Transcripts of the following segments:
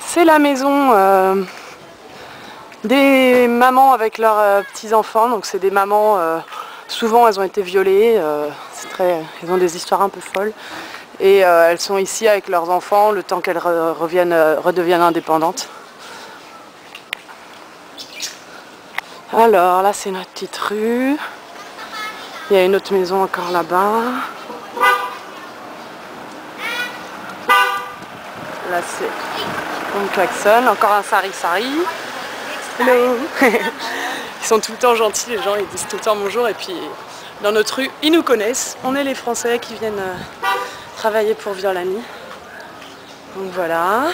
C'est la maison des mamans avec leurs petits-enfants. Donc c'est des mamans, souvent elles ont été violées, elles ont des histoires un peu folles. Et elles sont ici avec leurs enfants le temps qu'elles redeviennent indépendantes. Alors là c'est notre petite rue. Il y a une autre maison encore là-bas. Là c'est on klaxonne, encore un sari-sari. Hello. Ils sont tout le temps gentils, les gens, ils disent tout le temps bonjour. Et puis dans notre rue, ils nous connaissent. On est les Français qui viennent travailler pour Violani. Donc voilà.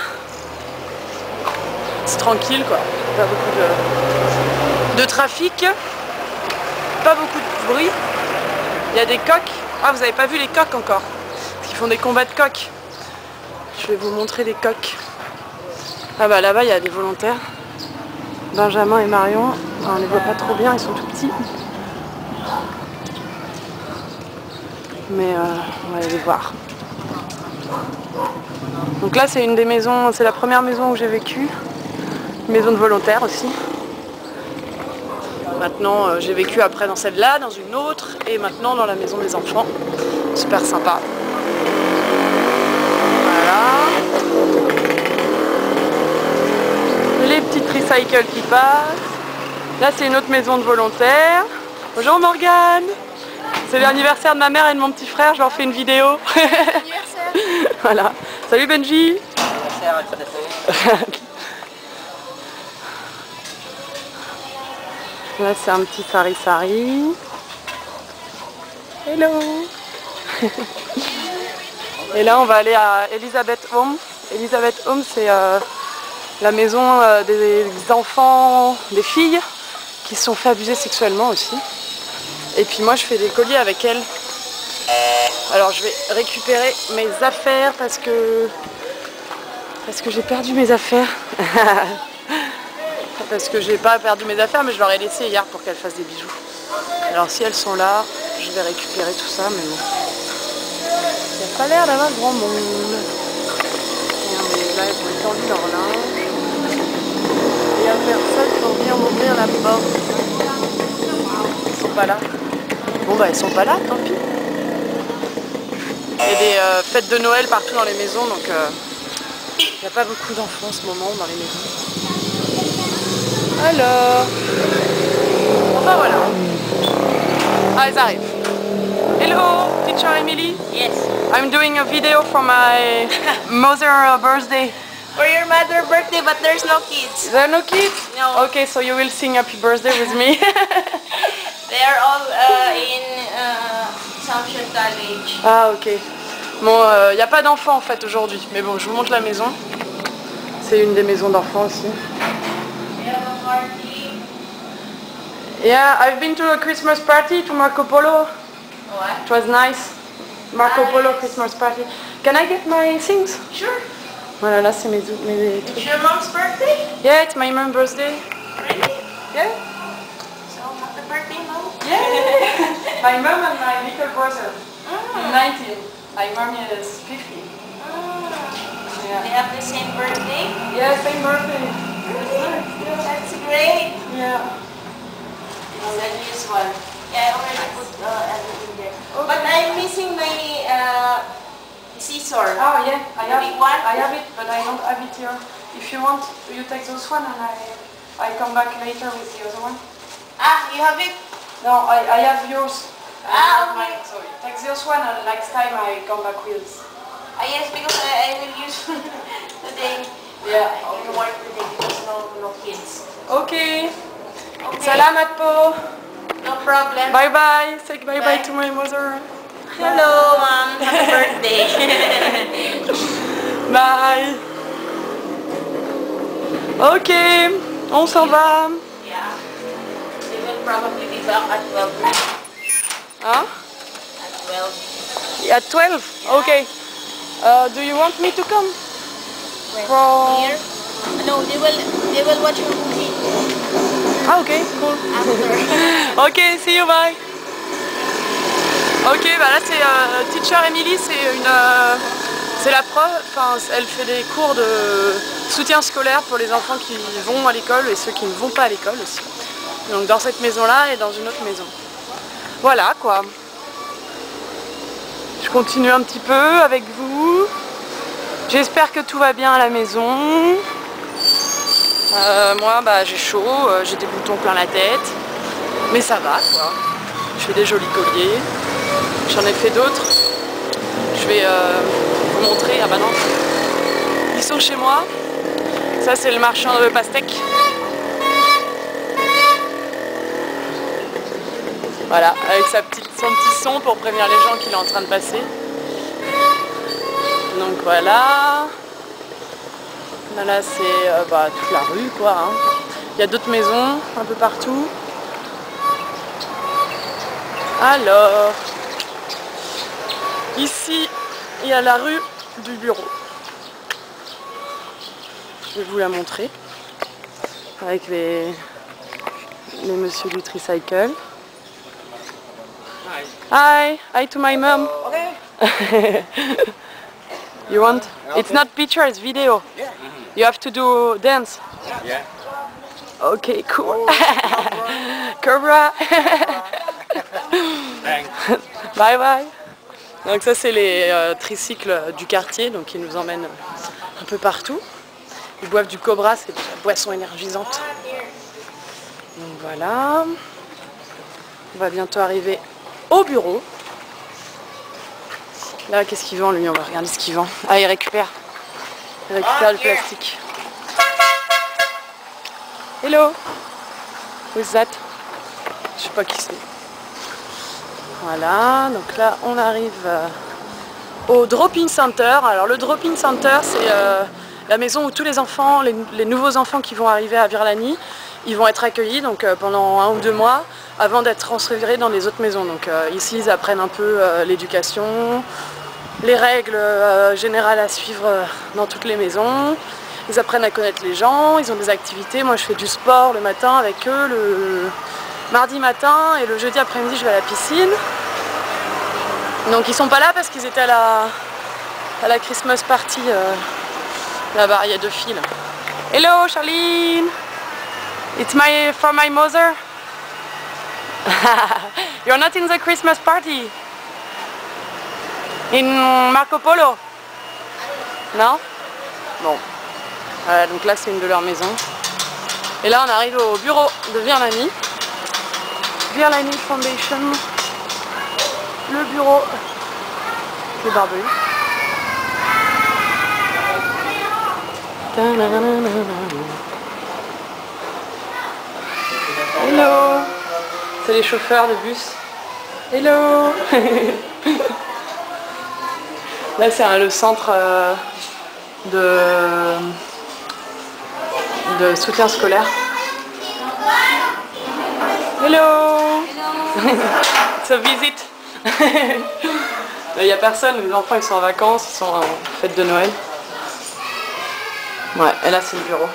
C'est tranquille quoi. Pas beaucoup de trafic. Pas beaucoup de bruit. Il y a des coqs. Ah, vous n'avez pas vu les coqs encore. Parce qu'ils font des combats de coqs. Je vais vous montrer les coqs. Ah bah là-bas il y a des volontaires. Benjamin et Marion, on ne les voit pas trop bien, ils sont tout petits. Mais on va aller les voir. Donc là c'est une des maisons, c'est la première maison où j'ai vécu. Une maison de volontaires aussi. Maintenant j'ai vécu après dans celle-là, dans une autre, et maintenant dans la maison des enfants. Super sympa. Les petites recycles qui passent. Là c'est une autre maison de volontaires. Bonjour Morgane. C'est l'anniversaire de ma mère et de mon petit frère, je leur fais une vidéo. Anniversaire. Voilà. Salut Benji. Là c'est un petit sari-sari. Hello. Et là on va aller à Elizabeth Home. Elizabeth Home c'est la maison des enfants, des filles qui se sont fait abuser sexuellement aussi. Et puis moi je fais des colliers avec elles. Alors je vais récupérer mes affaires parce que j'ai perdu mes affaires. Parce que j'ai pas perdu mes affaires mais je leur ai laissé hier pour qu'elles fassent des bijoux. Alors si elles sont là, je vais récupérer tout ça mais bon. Il n'y a pas l'air d'avoir grand monde. Là elles ont étendu leur linge. Il y a personne pour venir m'ouvrir la porte. Ils sont pas là. Bon bah ils sont pas là, tant pis. Il y a des fêtes de Noël partout dans les maisons, donc il n'y a pas beaucoup d'enfants en ce moment dans les maisons. Alors, enfin voilà. Ah ils arrivent. Hello, teacher Emily. Yes. I'm doing a video for my mother's birthday. For your mother's birthday, but there's no kids. There are no kids? No. Okay, so you will sing happy birthday with me. They are all in Assumption College. Ah ok. Bon, il n'y a pas d'enfants en fait aujourd'hui, mais bon, je vous montre la maison. C'est une des maisons d'enfants aussi. They have a party. Yeah, I've been to a Christmas party to Marco Polo. What? It was nice. Marco Polo Nice. Christmas party. Can I get my things? Sure. Voilà, là c'est mes It's trucs. your mom's birthday? Yeah, it's my mom's birthday. Really? Yeah. So happy birthday, mom. Yeah. My mom and my little brother. Mm. 19. My mom is 50. They Yeah. have the same birthday? Yeah, same birthday. That's great. Yeah. It's unusual. Yeah, I already put everything there. Okay. But I'm missing my scissor. Oh yeah, The big one? I have it, but I don't have it here. If you want, you take those one and I come back later with the other one. Ah, you have it? No, I have yours. Ah, I have okay. mine, so take this one and next time I come back with. Ah, yes, because I will use today. Yeah. I can work today because no kids. Okay. Okay. Salamat po. No problem. Bye bye. Say bye bye Bye. to my mother. Hello, mom. Happy birthday. Bye. Ok, on s'en va. Yeah. They will probably be back at 12. Hein? At 12. At 12? Yeah. Okay. Do you want me to come? When? From... Here? No, they will watch your movie Ah ok, cool. after. Ok, see you, bye. Ok, bah là c'est Teacher Emily, c'est C'est la prof, enfin, elle fait des cours de soutien scolaire pour les enfants qui vont à l'école et ceux qui ne vont pas à l'école aussi. Donc dans cette maison-là et dans une autre maison. Voilà quoi. Je continue un petit peu avec vous. J'espère que tout va bien à la maison. Moi bah, j'ai chaud, j'ai des boutons plein la tête. Mais ça va quoi. Je fais des jolis colliers. J'en ai fait d'autres. Je vais vous montrer. Ah bah non. Ils sont chez moi. Ça c'est le marchand de pastèques. Voilà, avec son petit son pour prévenir les gens qu'il est en train de passer. Donc voilà. Là c'est toute la rue quoi. Hein. Il y a d'autres maisons un peu partout. Alors, ici il y a la rue du bureau. Je vais vous la montrer. Avec les messieurs du tricycle. Hi, hi to my mom. Okay. You want? It's not picture, it's video. Yeah. You have to do dance. Yeah. Okay, cool. Cobra. Thanks. Bye bye. Donc ça c'est les tricycles du quartier, donc ils nous emmènent un peu partout. Ils boivent du Cobra, c'est de la boisson énergisante. Donc voilà. On va bientôt arriver au bureau. Là, qu'est-ce qu'il vend lui? On va regarder ce qu'il vend. Ah, il récupère. Il récupère le plastique. Hello. Who's that? Je sais pas qui c'est. Voilà, donc là, on arrive au drop-in center. Alors le drop-in center, c'est la maison où tous les enfants, les nouveaux enfants qui vont arriver à Virlani, ils vont être accueillis donc, pendant 1 ou 2 mois avant d'être transférés dans les autres maisons. Donc ici, ils apprennent un peu l'éducation, les règles générales à suivre dans toutes les maisons. Ils apprennent à connaître les gens, ils ont des activités. Moi, je fais du sport le matin avec eux, le mardi matin, et le jeudi après-midi, je vais à la piscine. Donc ils sont pas là parce qu'ils étaient à la Christmas party là-bas, il y a 2 filles. Hello Charline! It's for my mother. You're not in the Christmas party? In Marco Polo? Non? Bon. Voilà, donc là c'est une de leurs maisons. Et là on arrive au bureau de Virlani. Virlani Foundation. Le bureau des barbelés. Hello. C'est les chauffeurs de bus. Hello. Là c'est le centre de soutien scolaire. Hello. It's a visit. Il n'y a personne, les enfants ils sont en vacances, ils sont en fête de Noël. Ouais, et là c'est le bureau.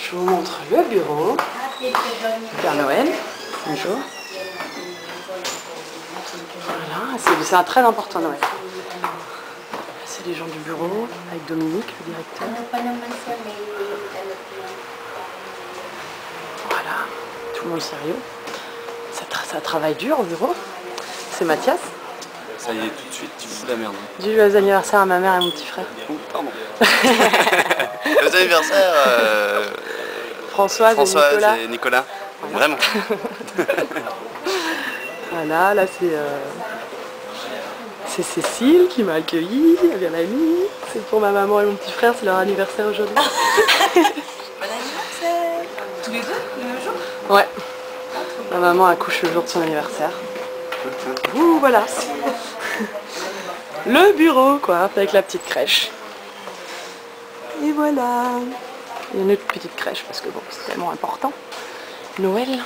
Je vous montre le bureau. Père Noël, bonjour. Voilà, c'est très important Noël. C'est les gens du bureau, avec Dominique, le directeur. Voilà, tout le monde sérieux. Ça travaille dur au bureau. C'est Mathias. Ça y est, tout de suite, tu fous la merde. J'ai eu les anniversaires à ma mère et mon petit frère. Oh, pardon. Les anniversaires Françoise et Nicolas. Voilà. Vraiment. Voilà, là c'est Cécile qui m'a accueillie, elle vient la nuit. C'est pour ma maman et mon petit frère, c'est leur anniversaire aujourd'hui. Bon anniversaire! Tous les deux, le même jour? Ouais. Ma maman accouche le jour de son anniversaire. Ouh, voilà. Le bureau, quoi, avec la petite crèche. Et voilà. Il y a une autre petite crèche parce que bon, c'est tellement important. Noël.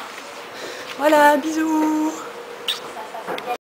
Voilà, bisous.